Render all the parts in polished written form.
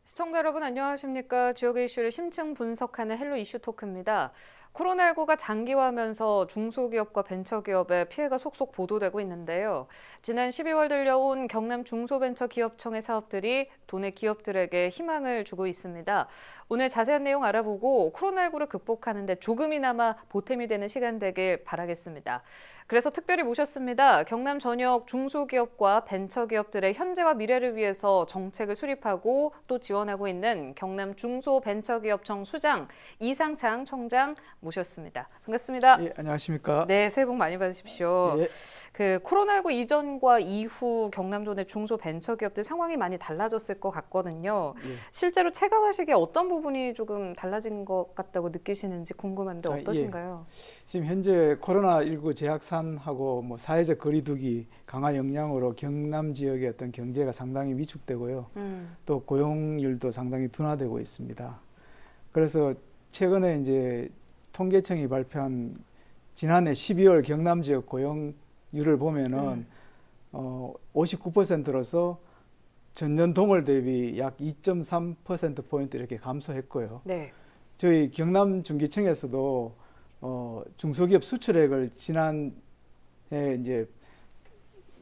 시청자 여러분 안녕하십니까? 지역의 이슈를 심층 분석하는 헬로 이슈 토크입니다. 코로나19가 장기화하면서 중소기업과 벤처기업의 피해가 속속 보도되고 있는데요. 지난 12월 들려온 경남 중소벤처기업청의 사업들이 도내 기업들에게 희망을 주고 있습니다. 오늘 자세한 내용 알아보고 코로나19를 극복하는 데 조금이나마 보탬이 되는 시간 되길 바라겠습니다. 그래서 특별히 모셨습니다. 경남 전역 중소기업과 벤처기업들의 현재와 미래를 위해서 정책을 수립하고 또 지원하고 있는 경남 중소벤처기업청 수장 이상창 청장 모셨습니다. 반갑습니다. 예, 안녕하십니까? 네, 새해 복 많이 받으십시오. 예. 코로나19 이전과 이후 경남도 내 중소벤처기업들 상황이 많이 달라졌을 것 같거든요. 예. 실제로 체감하시기에 어떤 부분이 조금 달라진 것 같다고 느끼시는지 궁금한데 어떠신가요? 지금 현재 코로나19 재확산하고 사회적 거리두기 강화 영향으로 경남 지역의 어떤 경제가 상당히 위축되고요. 또 고용률도 상당히 둔화되고 있습니다. 그래서 최근에 이제 통계청이 발표한 지난해 12월 경남 지역 고용률을 보면은 59%로서 전년 동월 대비 약 2.3%포인트 이렇게 감소했고요. 네. 저희 경남 중기청에서도 중소기업 수출액을 지난해 이제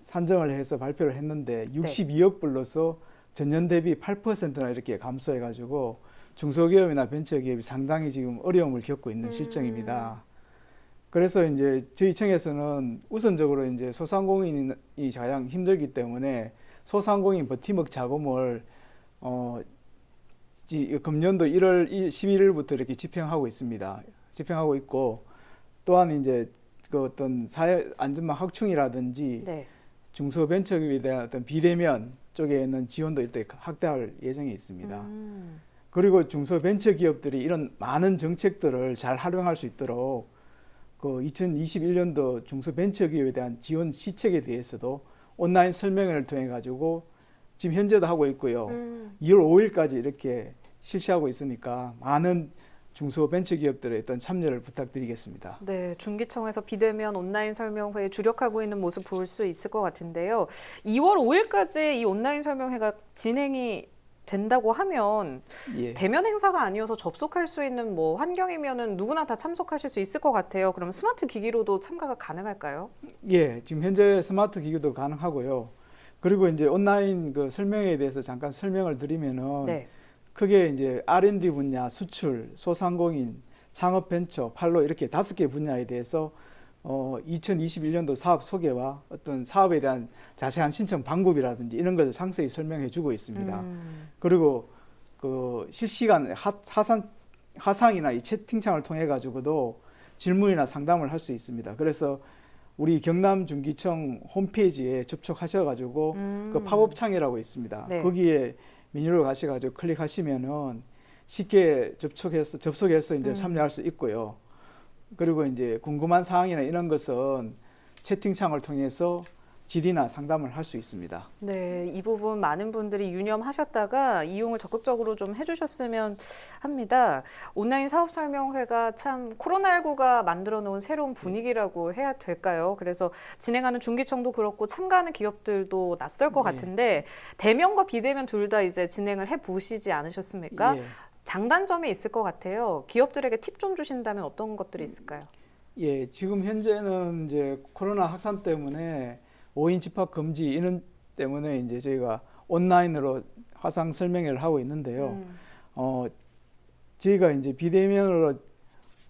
산정을 해서 발표를 했는데 62억 불로서 전년 대비 8%나 이렇게 감소해가지고 중소기업이나 벤처기업이 상당히 지금 어려움을 겪고 있는 실정입니다. 그래서 이제 저희 청에서는 우선적으로 이제 소상공인이 가장 힘들기 때문에 소상공인 버팀목 자금을 금년도 1월 11일부터 이렇게 집행하고 있습니다. 집행하고 있고 또한 이제 그 어떤 사회 안전망 확충이라든지 네. 중소벤처기업에 대한 어떤 비대면 쪽에 있는 지원도 일대 확대할 예정이 있습니다. 그리고 중소벤처기업들이 이런 많은 정책들을 잘 활용할 수 있도록 그 2021년도 중소벤처기업에 대한 지원 시책에 대해서도 온라인 설명회를 통해 가지고 지금 현재도 하고 있고요. 2월 5일까지 이렇게 실시하고 있으니까 많은 중소벤처기업들의 어떤 참여를 부탁드리겠습니다. 네, 중기청에서 비대면 온라인 설명회에 주력하고 있는 모습 볼 수 있을 것 같은데요. 2월 5일까지 이 온라인 설명회가 진행이 된다고 하면 예. 대면 행사가 아니어서 접속할 수 있는 환경이면은 누구나 다 참석하실 수 있을 것 같아요. 그럼 스마트 기기로도 참가가 가능할까요? 예, 지금 현재 스마트 기기도 가능하고요. 그리고 이제 온라인 그 설명회에 대해서 잠깐 설명을 드리면은 네. 크게 이제 R&D 분야, 수출, 소상공인, 창업 벤처, 판로 이렇게 5개 분야에 대해서 2021년도 사업 소개와 어떤 사업에 대한 자세한 신청 방법이라든지 이런 것을 상세히 설명해 주고 있습니다. 그리고 그 실시간 화상이나 이 채팅창을 통해 가지고도 질문이나 상담을 할 수 있습니다. 그래서 우리 경남 중기청 홈페이지에 접촉하셔 가지고 그 팝업 창이라고 있습니다. 네. 거기에 메뉴로 가셔 가지고 클릭하시면은 쉽게 접속해서 이제 참여할 수 있고요. 그리고 이제 궁금한 사항이나 이런 것은 채팅창을 통해서 질의나 상담을 할 수 있습니다. 네, 이 부분 많은 분들이 유념하셨다가 이용을 적극적으로 좀 해주셨으면 합니다. 온라인 사업 설명회가 참 코로나19가 만들어 놓은 새로운 분위기라고 해야 될까요? 그래서 진행하는 중기청도 그렇고 참가하는 기업들도 낯설 것 같은데 대면과 비대면 둘 다 이제 진행을 해보시지 않으셨습니까? 예. 장단점이 있을 것 같아요. 기업들에게 팁 좀 주신다면 어떤 것들이 있을까요? 예, 지금 현재는 이제 코로나 확산 때문에 5인 집합 금지 이런 때문에 이제 저희가 온라인으로 화상 설명회를 하고 있는데요. 저희가 이제 비대면으로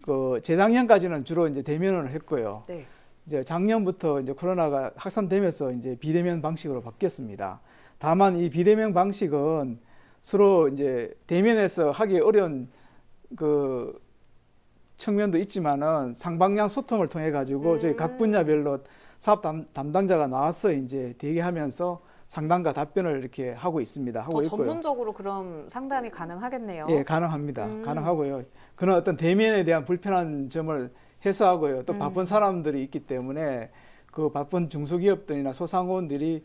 그 재작년까지는 주로 이제 대면을 했고요. 네. 이제 작년부터 이제 코로나가 확산되면서 이제 비대면 방식으로 바뀌었습니다. 다만 이 비대면 방식은 서로 이제 대면에서 하기 어려운 그 측면도 있지만은 상방향 소통을 통해 가지고 저희 각 분야별로 사업 담당자가 나와서 이제 대기하면서 상담과 답변을 이렇게 하고 있습니다. 하고 더 있고요. 전문적으로 그럼 상담이 가능하겠네요. 예, 가능합니다. 가능하고요. 그런 어떤 대면에 대한 불편한 점을 해소하고요. 또 바쁜 사람들이 있기 때문에 그 바쁜 중소기업들이나 소상공인들이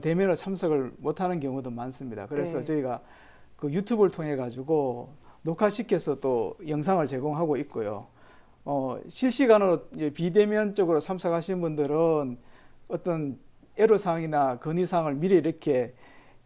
대면으로 참석을 못하는 경우도 많습니다. 그래서 네. 저희가 그 유튜브를 통해 가지고 녹화시켜서 또 영상을 제공하고 있고요. 실시간으로 비대면적으로 참석하신 분들은 어떤 애로사항이나 건의사항을 미리 이렇게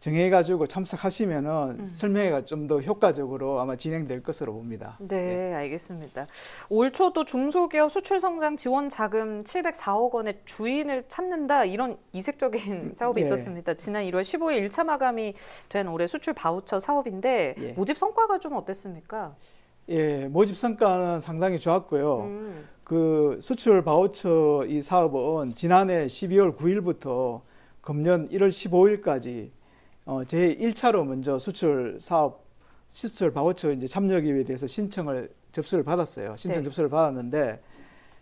정해가지고 참석하시면은 설명회가 좀 더 효과적으로 아마 진행될 것으로 봅니다. 네, 알겠습니다. 올 초도 중소기업 수출 성장 지원 자금 704억 원의 주인을 찾는다 이런 이색적인 사업이 예. 있었습니다. 지난 1월 15일 1차 마감이 된 올해 수출 바우처 사업인데 예. 모집 성과가 좀 어땠습니까? 예, 모집 성과는 상당히 좋았고요. 그 수출 바우처 이 사업은 지난해 12월 9일부터 금년 1월 15일까지 제 1차로 먼저 수출 바우처 이제 참여기에 대해서 접수를 받았어요. 신청 네. 접수를 받았는데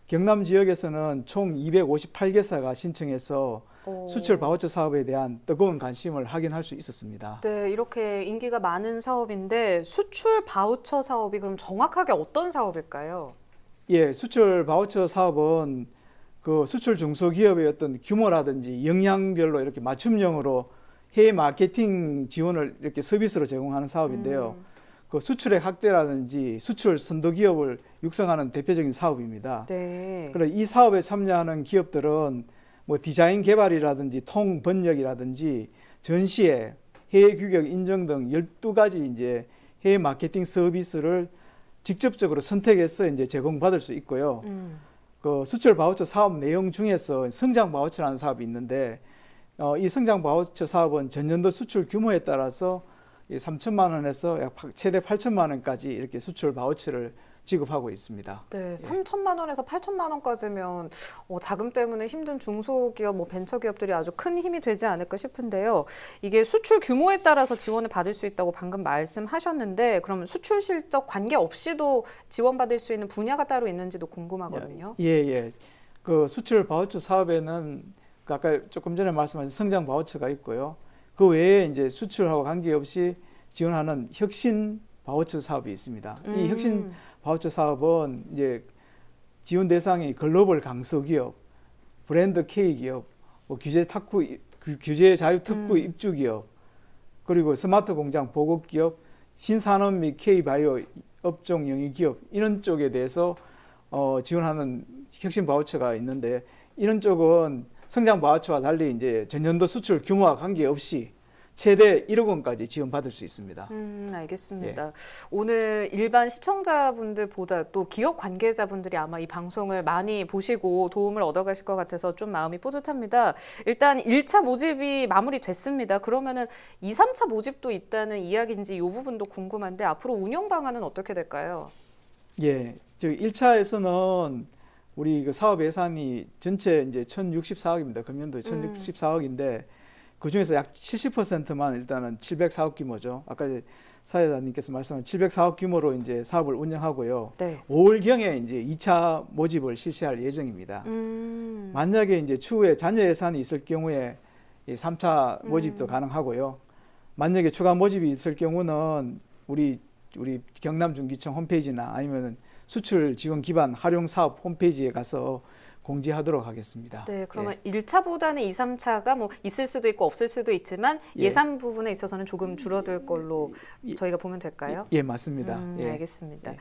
경남 지역에서는 총 258개사가 신청해서 수출 바우처 사업에 대한 뜨거운 관심을 확인할 수 있었습니다. 네, 이렇게 인기가 많은 사업인데 수출 바우처 사업이 그럼 정확하게 어떤 사업일까요? 예, 수출 바우처 사업은 그 수출 중소기업의 어떤 규모라든지 역량별로 이렇게 맞춤형으로 해외 마케팅 지원을 이렇게 서비스로 제공하는 사업인데요. 그 수출액 확대라든지 수출 선도 기업을 육성하는 대표적인 사업입니다. 네. 그래서 이 사업에 참여하는 기업들은 뭐 디자인 개발이라든지 통 번역이라든지 전시회, 해외 규격 인정 등 12가지 이제 해외 마케팅 서비스를 직접적으로 선택해서 이제 제공받을 수 있고요. 그 수출 바우처 사업 내용 중에서 성장 바우처라는 사업이 있는데 이 성장 바우처 사업은 전년도 수출 규모에 따라서 3천만 원에서 약 최대 8천만 원까지 이렇게 수출 바우처를 지급하고 있습니다. 네, 3천만 원에서 8천만 원까지면 자금 때문에 힘든 중소기업, 벤처기업들이 아주 큰 힘이 되지 않을까 싶은데요. 이게 수출 규모에 따라서 지원을 받을 수 있다고 방금 말씀하셨는데 그럼 수출 실적 관계없이도 지원받을 수 있는 분야가 따로 있는지도 궁금하거든요. 예. 그 수출 바우처 사업에는 그 아까 조금 전에 말씀하신 성장 바우처가 있고요. 그 외에 이제 수출하고 관계없이 지원하는 혁신 바우처 사업이 있습니다. 이 혁신 바우처 사업은 이제 지원 대상이 글로벌 강소기업, 브랜드 K기업, 규제 자유 특구 입주 기업, 그리고 스마트 공장 보급 기업, 신산업 및 K바이오 업종 영위 기업 이런 쪽에 대해서 지원하는 혁신 바우처가 있는데 이런 쪽은 성장 바우처와 달리 이제 전년도 수출 규모와 관계없이 최대 1억 원까지 지원받을 수 있습니다. 알겠습니다. 예. 오늘 일반 시청자분들보다 또 기업 관계자분들이 아마 이 방송을 많이 보시고 도움을 얻어가실 것 같아서 좀 마음이 뿌듯합니다. 일단 1차 모집이 마무리됐습니다. 그러면은 2, 3차 모집도 있다는 이야기인지 이 부분도 궁금한데 앞으로 운영 방안은 어떻게 될까요? 예, 저 1차에서는 우리 그 사업 예산이 전체 이제 1,064억입니다. 금년도 1,064억인데 그 중에서 약 70%만 일단은 704억 규모죠. 아까 이제 사회자님께서 말씀하신 704억 규모로 이제 사업을 운영하고요. 네. 5월경에 이제 2차 모집을 실시할 예정입니다. 만약에 이제 추후에 잔여 예산이 있을 경우에 3차 모집도 가능하고요. 만약에 추가 모집이 있을 경우는 우리 경남중기청 홈페이지나 아니면은 수출 지원 기반 활용 사업 홈페이지에 가서 공지하도록 하겠습니다. 네, 그러면 1차보다는 2, 3차가 있을 수도 있고 없을 수도 있지만 예산 부분에 있어서는 조금 줄어들 걸로 저희가 보면 될까요? 예, 맞습니다. 알겠습니다.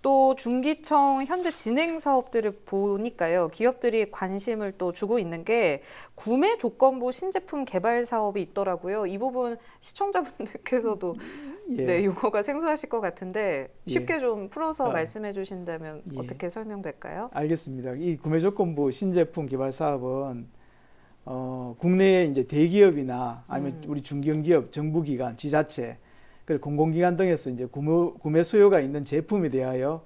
또 중기청 현재 진행 사업들을 보니까요. 기업들이 관심을 또 주고 있는 게 구매 조건부 신제품 개발 사업이 있더라고요. 이 부분 시청자분들께서도 네, 용어가 생소하실 것 같은데 쉽게 좀 풀어서 말씀해 주신다면 어떻게 설명될까요? 알겠습니다. 이 구매 조건부 신제품 개발 사업은 국내에 이제 대기업이나 아니면 우리 중견기업, 정부기관, 지자체, 그리고 공공기관 등에서 이제 구매 수요가 있는 제품에 대하여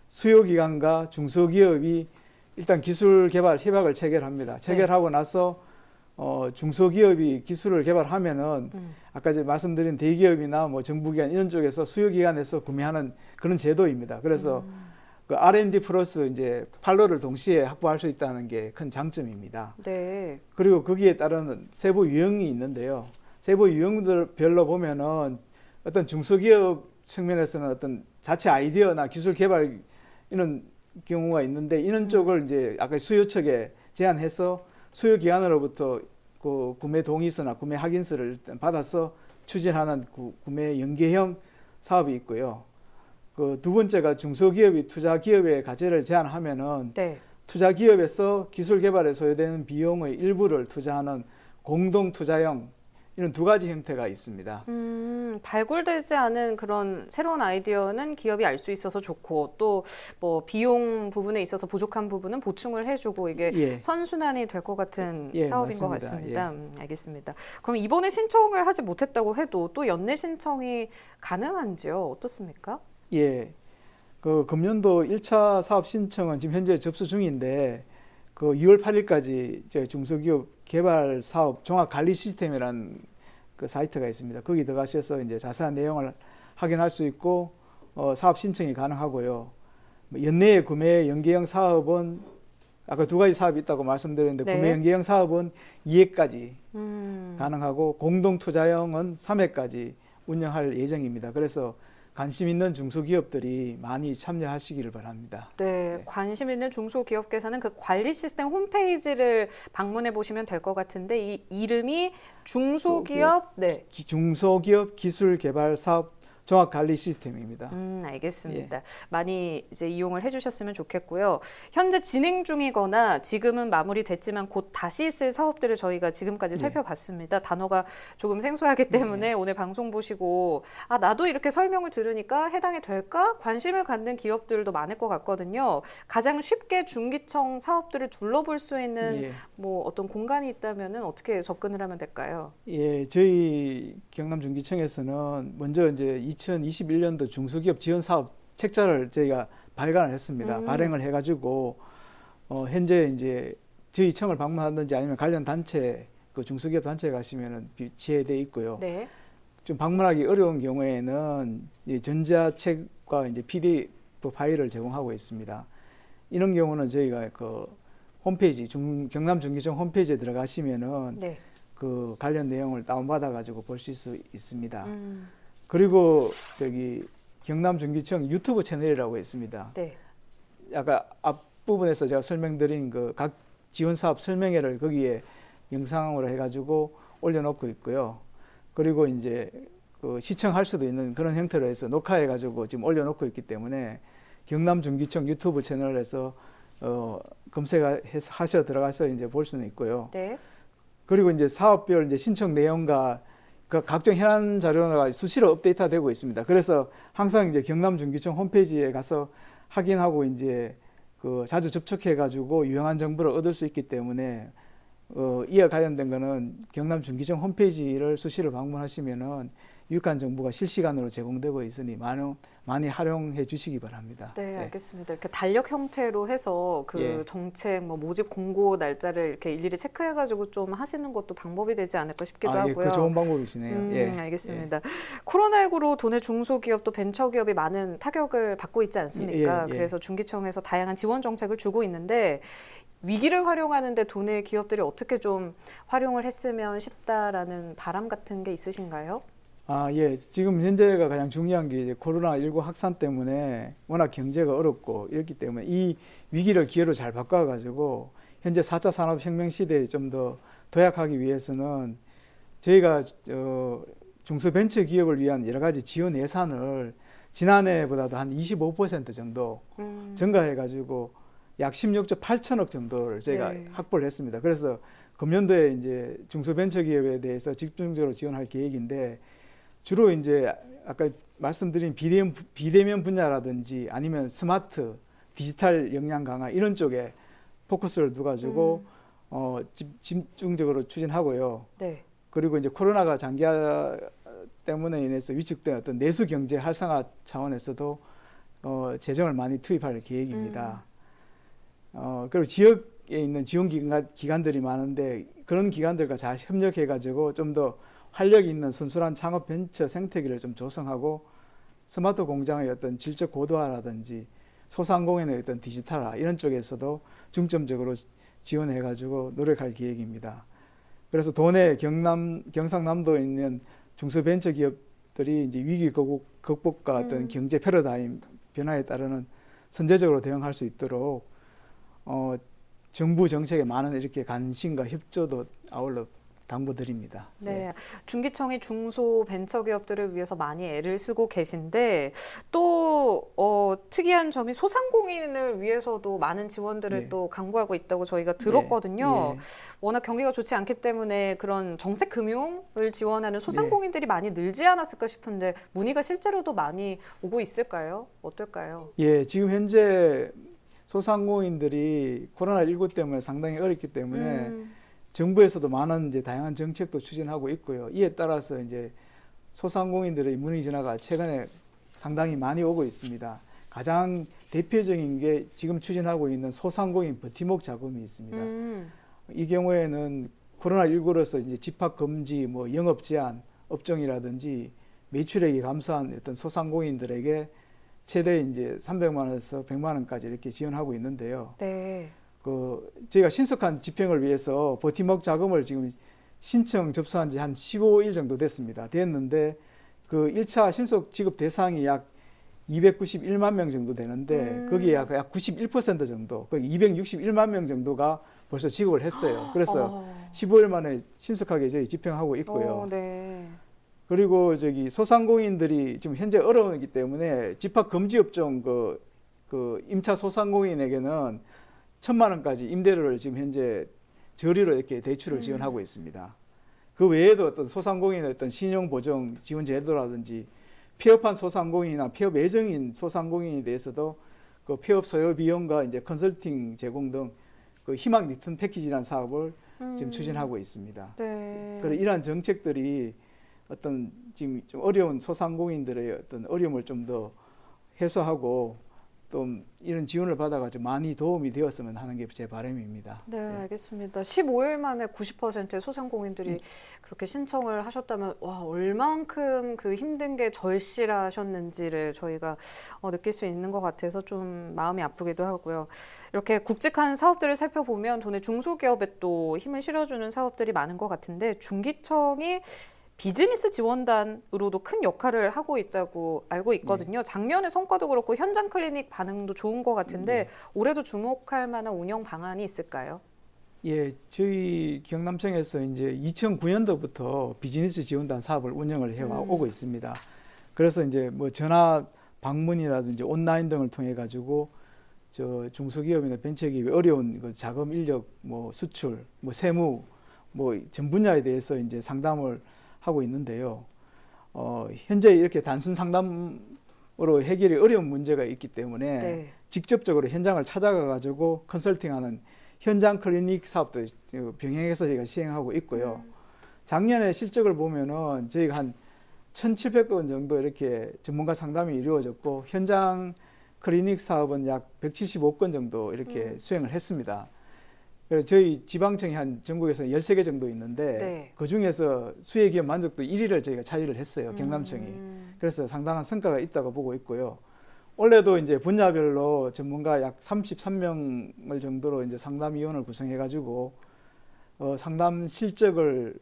수요기관과 중소기업이 일단 기술 개발 협약을 체결합니다. 체결하고 나서 중소기업이 기술을 개발하면은 아까 이제 말씀드린 대기업이나 정부기관 이런 쪽에서 수요기관에서 구매하는 그런 제도입니다. 그래서 그 R&D 플러스 이제 판로를 동시에 확보할 수 있다는 게 큰 장점입니다. 네. 그리고 거기에 따른 세부 유형이 있는데요. 세부 유형들별로 보면은 어떤 중소기업 측면에서는 어떤 자체 아이디어나 기술 개발 이런 경우가 있는데 이런 쪽을 이제 아까 수요 측에 제안해서 수요 기관으로부터 그 구매 동의서나 구매 확인서를 일단 받아서 추진하는 구매 연계형 사업이 있고요. 그 두 번째가 중소기업이 투자기업의 과제를 제안하면은 투자기업에서 기술 개발에 소요되는 비용의 일부를 투자하는 공동 투자형 이런 두 가지 형태가 있습니다. 발굴되지 않은 그런 새로운 아이디어는 기업이 알 수 있어서 좋고 또 뭐 비용 부분에 있어서 부족한 부분은 보충을 해주고 이게 예. 선순환이 될 것 같은 예, 사업인 것 맞습니다. 같습니다. 알겠습니다. 그럼 이번에 신청을 하지 못했다고 해도 또 연내 신청이 가능한지요? 어떻습니까? 예. 그 금년도 1차 사업 신청은 지금 현재 접수 중인데 그 2월 8일까지 중소기업 개발 사업 종합 관리 시스템이라는 그 사이트가 있습니다. 거기 들어가셔서 이제 자세한 내용을 확인할 수 있고 사업 신청이 가능하고요. 연내에 구매 연계형 사업은 아까 두 가지 사업이 있다고 말씀드렸는데 네. 구매 연계형 사업은 2회까지 음. 가능하고 공동 투자형은 3회까지 운영할 예정입니다. 그래서 관심 있는 중소기업들이 많이 참여하시기를 바랍니다. 네, 관심 있는 중소기업께서는 그 관리 시스템 홈페이지를 방문해 보시면 될 것 같은데 이 이름이 중소기업 네. 중소기업 기술 개발 사업 종합 관리 시스템입니다. 알겠습니다. 많이 이제 이용을 해주셨으면 좋겠고요. 현재 진행 중이거나 지금은 마무리됐지만 곧 다시 있을 사업들을 저희가 지금까지 살펴봤습니다. 단어가 조금 생소하기 때문에 오늘 방송 보시고 아 나도 이렇게 설명을 들으니까 해당이 될까? 관심을 갖는 기업들도 많을 것 같거든요. 가장 쉽게 중기청 사업들을 둘러볼 수 있는 뭐 어떤 공간이 있다면은 어떻게 접근을 하면 될까요? 예, 저희 경남중기청에서는 먼저 이제 2021년도 중소기업 지원 사업 책자를 저희가 발간을 했습니다. 발행을 해가지고 현재 이제 저희 청을 방문하든지 아니면 관련 단체 그 중소기업 단체에 가시면은 비치돼 있고요. 네. 좀 방문하기 어려운 경우에는 이 전자책과 이제 PDF 파일을 제공하고 있습니다. 이런 경우는 저희가 그 홈페이지 경남중기청 홈페이지에 들어가시면은 네. 그 관련 내용을 다운받아 가지고 보실 수 있습니다. 그리고 저기 경남중기청 유튜브 채널이라고 있습니다. 네. 아까 앞부분에서 제가 설명드린 그 각 지원 사업 설명회를 거기에 영상으로 해가지고 올려놓고 있고요. 그리고 이제 그 시청할 수도 있는 그런 형태로 해서 녹화해가지고 지금 올려놓고 있기 때문에 경남중기청 유튜브 채널에서 검색하셔 들어가서 이제 볼 수는 있고요. 네. 그리고 이제 사업별 이제 신청 내용과 그 각종 현안 자료가 수시로 업데이트되고 있습니다. 그래서 항상 이제 경남중기청 홈페이지에 가서 확인하고 이제 그 자주 접촉해가지고 유용한 정보를 얻을 수 있기 때문에 이와 관련된 거는 경남중기청 홈페이지를 수시로 방문하시면은 유익한 정보가 실시간으로 제공되고 있으니 많이 활용해 주시기 바랍니다. 네, 알겠습니다. 이렇게 달력 형태로 해서 그 정책 뭐 모집 공고 날짜를 이렇게 일일이 체크해가지고 좀 하시는 것도 방법이 되지 않을까 싶기도 하고요. 그 좋은 방법이시네요. 알겠습니다. 코로나19로 도내 중소기업 또 벤처기업이 많은 타격을 받고 있지 않습니까? 그래서 중기청에서 다양한 지원 정책을 주고 있는데 위기를 활용하는데 도내 기업들이 어떻게 좀 활용을 했으면 싶다라는 바람 같은 게 있으신가요? 지금 현재가 가장 중요한 게 이제 코로나19 확산 때문에 워낙 경제가 어렵고 이렇기 때문에 이 위기를 기회로 잘 바꿔가지고 현재 4차 산업혁명 시대에 좀 더 도약하기 위해서는 저희가 중소벤처 기업을 위한 여러 가지 지원 예산을 지난해보다도 한 25% 정도 증가해가지고 약 16조 8천억 정도를 저희가 확보를 했습니다. 그래서 금년도에 이제 중소벤처기업에 대해서 집중적으로 지원할 계획인데 주로 이제 아까 말씀드린 비대면 분야라든지 아니면 스마트 디지털 역량 강화 이런 쪽에 포커스를 두가지고 집중적으로 추진하고요. 네. 그리고 이제 코로나가 장기화 때문에 인해서 위축된 어떤 내수 경제 활성화 차원에서도 재정을 많이 투입할 계획입니다. 그리고 지역에 있는 지원 기관들이 많은데 그런 기관들과 잘 협력해가지고 좀 더 활력 있는 순수한 창업 벤처 생태계를 좀 조성하고 스마트 공장의 어떤 질적 고도화라든지 소상공인의 어떤 디지털화 이런 쪽에서도 중점적으로 지원해가지고 노력할 계획입니다. 그래서 도내 경상남도에 있는 중소벤처기업들이 이제 위기 극복과 어떤 경제 패러다임 변화에 따르는 선제적으로 대응할 수 있도록 정부 정책에 많은 이렇게 관심과 협조도 아울러 당부드립니다. 네, 중기청이 중소벤처기업들을 위해서 많이 애를 쓰고 계신데 또 특이한 점이 소상공인을 위해서도 많은 지원들을 네. 또 강구하고 있다고 저희가 들었거든요. 예. 워낙 경기가 좋지 않기 때문에 그런 정책 금융을 지원하는 소상공인들이 많이 늘지 않았을까 싶은데 문의가 실제로도 많이 오고 있을까요? 어떨까요? 예, 지금 현재 소상공인들이 코로나19 때문에 상당히 어렵기 때문에 정부에서도 많은 이제 다양한 정책도 추진하고 있고요. 이에 따라서 이제 소상공인들의 문의 전화가 최근에 상당히 많이 오고 있습니다. 가장 대표적인 게 지금 추진하고 있는 소상공인 버팀목 자금이 있습니다. 이 경우에는 코로나19로서 이제 집합 금지, 뭐 영업 제한 업종이라든지 매출액이 감소한 어떤 소상공인들에게 최대 이제 300만 원에서 100만 원까지 이렇게 지원하고 있는데요. 네. 저희가 신속한 집행을 위해서 버팀목 자금을 지금 신청 접수한 지 한 15일 정도 됐는데 그 1차 신속 지급 대상이 약 291만 명 정도 되는데 거기에 약 91% 정도, 거의 261만 명 정도가 벌써 지급을 했어요. 그래서 15일 만에 신속하게 저희 집행하고 있고요. 네. 그리고 저기 소상공인들이 지금 현재 어려우기 때문에 집합 금지 업종 그 임차 소상공인에게는 1,000만 원까지 임대료를 지금 현재 저리로 이렇게 대출을 지원하고 있습니다. 그 외에도 어떤 소상공인의 어떤 신용 보정 지원 제도라든지 폐업한 소상공인이나 폐업 예정인 소상공인에 대해서도 그 폐업 소요 비용과 이제 컨설팅 제공 등 그 희망 리턴 패키지라는 사업을 지금 추진하고 있습니다. 네. 그래서 이러한 정책들이 어떤 지금 좀 어려운 소상공인들의 어떤 어려움을 좀 더 해소하고 또 이런 지원을 받아가지고 많이 도움이 되었으면 하는 게 제 바람입니다. 네, 알겠습니다. 15일 만에 90%의 소상공인들이 그렇게 신청을 하셨다면 와, 얼만큼 그 힘든 게 절실하셨는지를 저희가 느낄 수 있는 것 같아서 좀 마음이 아프기도 하고요. 이렇게 굵직한 사업들을 살펴보면 도내 중소기업에 또 힘을 실어주는 사업들이 많은 것 같은데 중기청이 비즈니스 지원단으로도 큰 역할을 하고 있다고 알고 있거든요. 작년에 성과도 그렇고 현장 클리닉 반응도 좋은 것 같은데 올해도 주목할 만한 운영 방안이 있을까요? 예, 저희 경남청에서 이제 2009년도부터 비즈니스 지원단 사업을 운영을 해오고 있습니다. 그래서 이제 뭐 전화 방문이라든지 온라인 등을 통해 가지고 저 중소기업이나 벤처기업이 어려운 그 자금 인력, 뭐 수출, 뭐 세무, 뭐 전 분야에 대해서 이제 상담을 하고 있는데요. 현재 이렇게 단순 상담으로 해결이 어려운 문제가 있기 때문에 직접적으로 현장을 찾아가 가지고 컨설팅하는 현장 클리닉 사업도 병행해서 저희가 시행하고 있고요. 작년에 실적을 보면은 저희가 한 1,700건 정도 이렇게 전문가 상담이 이루어졌고 현장 클리닉 사업은 약 175건 정도 이렇게 수행을 했습니다. 그래서 저희 지방청이 한 전국에서 13개 정도 있는데 그 중에서 수혜기업 만족도 1위를 저희가 차지를 했어요. 경남청이. 그래서 상당한 성과가 있다고 보고 있고요. 올해도 이제 분야별로 전문가 약 33명을 정도로 이제 상담위원을 구성해 가지고 상담 실적을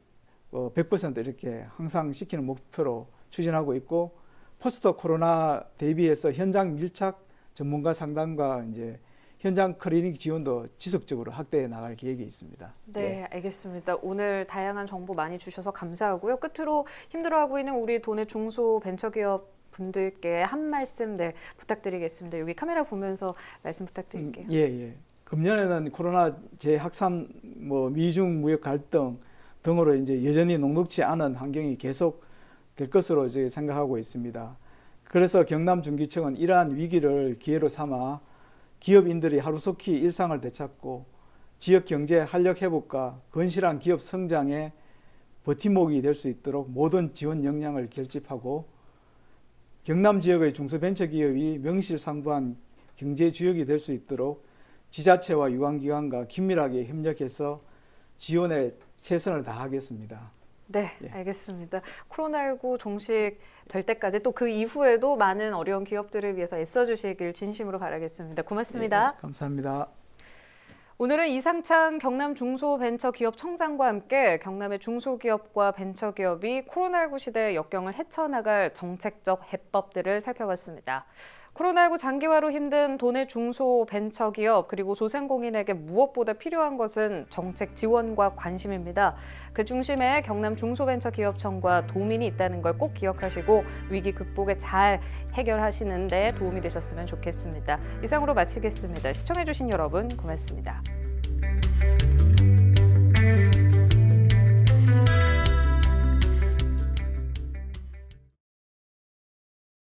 100% 이렇게 항상 시키는 목표로 추진하고 있고 포스트 코로나 대비해서 현장 밀착 전문가 상담과 이제 현장 클리닉 지원도 지속적으로 확대해 나갈 계획이 있습니다. 네, 알겠습니다. 오늘 다양한 정보 많이 주셔서 감사하고요. 끝으로 힘들어하고 있는 우리 도내 중소벤처기업 분들께 한 말씀 부탁드리겠습니다. 여기 카메라 보면서 말씀 부탁드릴게요. 예. 금년에는 코로나 재확산, 뭐 미중 무역 갈등 등으로 이제 여전히 녹록지 않은 환경이 계속 될 것으로 이제 생각하고 있습니다. 그래서 경남중기청은 이러한 위기를 기회로 삼아 기업인들이 하루속히 일상을 되찾고 지역 경제 활력 회복과 건실한 기업 성장에 버팀목이 될 수 있도록 모든 지원 역량을 결집하고 경남 지역의 중소벤처기업이 명실상부한 경제 주역이 될 수 있도록 지자체와 유관기관과 긴밀하게 협력해서 지원에 최선을 다하겠습니다. 네, 알겠습니다. 코로나19 종식 될 때까지 또 그 이후에도 많은 어려운 기업들을 위해서 애써주시길 진심으로 바라겠습니다. 고맙습니다. 감사합니다. 오늘은 이상창 경남 중소벤처기업청장과 함께 경남의 중소기업과 벤처기업이 코로나19 시대의 역경을 헤쳐나갈 정책적 해법들을 살펴봤습니다. 코로나19 장기화로 힘든 도내 중소 벤처기업 그리고 소상공인에게 무엇보다 필요한 것은 정책 지원과 관심입니다. 그 중심에 경남 중소벤처기업청과 도민이 있다는 걸 꼭 기억하시고 위기 극복에 잘 해결하시는 데 도움이 되셨으면 좋겠습니다. 이상으로 마치겠습니다. 시청해주신 여러분 고맙습니다.